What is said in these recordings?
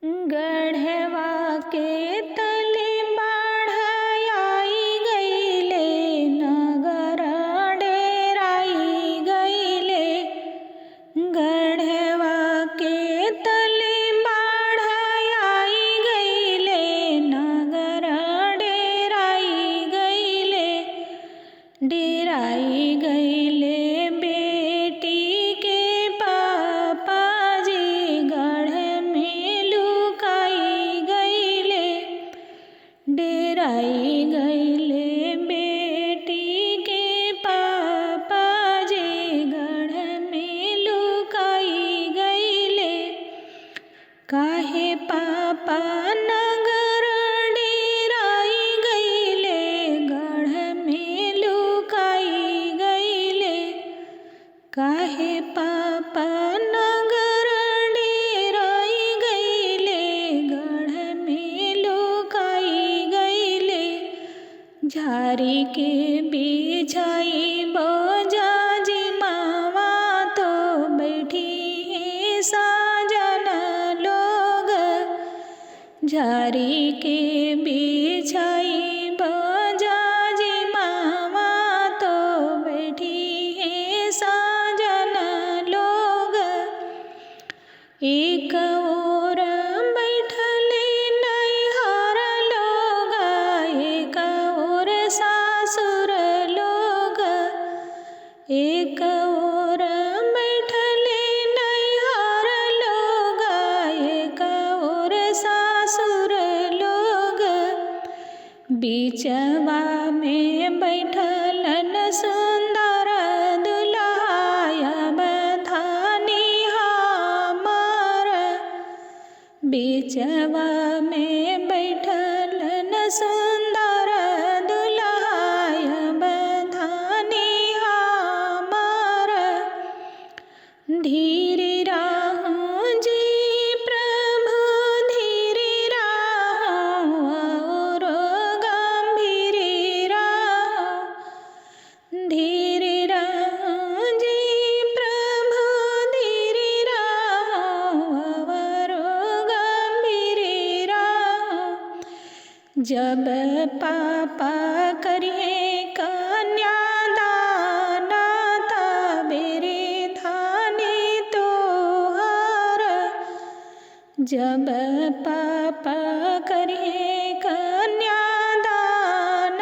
गढ़वा के तले बाढ़ आई गईले, नगर डेराई गईले। गढ़वा के तले बाढ़ आई गईले, नगर डेराई गईले। डेराई गईले बेटी के पापा जी, गढ़ में लुकाई गईले। डेराई गईले बेटी के पापा जी, गढ़ में लुकाई गईले। काहे पापा नगर डेराई गईले, गढ़ में लुकाई गईले। काहे पापा नगर डेराई गईले, गढ़ में लुकाई गईले। झारी के बिछाई बजाजी मावा, तो बैठी है साजन लोग। झारी के बिछाई बजाजी मावा, तो बैठी है साजन लोग। एक ओर बैठले नैहर लोग, एक ओर सासुर लोग। एक ओर बैठले नैहर लोग, एक ओर सासुर लोग। बीचवा में बैठलन सुंदर दुल्हा, बधानी हमार। बीचवा में बैठलन सुंदर दुल्हा, बधानी हमार। धीरे राहु जी प्रभु, धीरे राहु और गंभीर राहु। धीरे राहु जी प्रभु, धीरे राहु और गंभीर राहु। जब पापा करिए कन्यादान, तबेरे धानी तोहार। जब पापा करिए कन्यादान,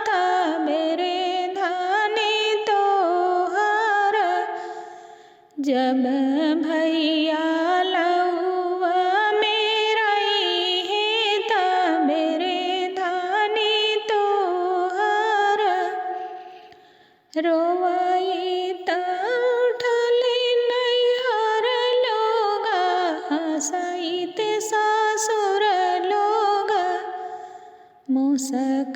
तबेरे धानी तोहार। जब भैया लौवा में रही है, तबेरे धानी तोहार। रोवाई त उठले नैहर लोग, हंसाई ते सासुर लोग। मुसक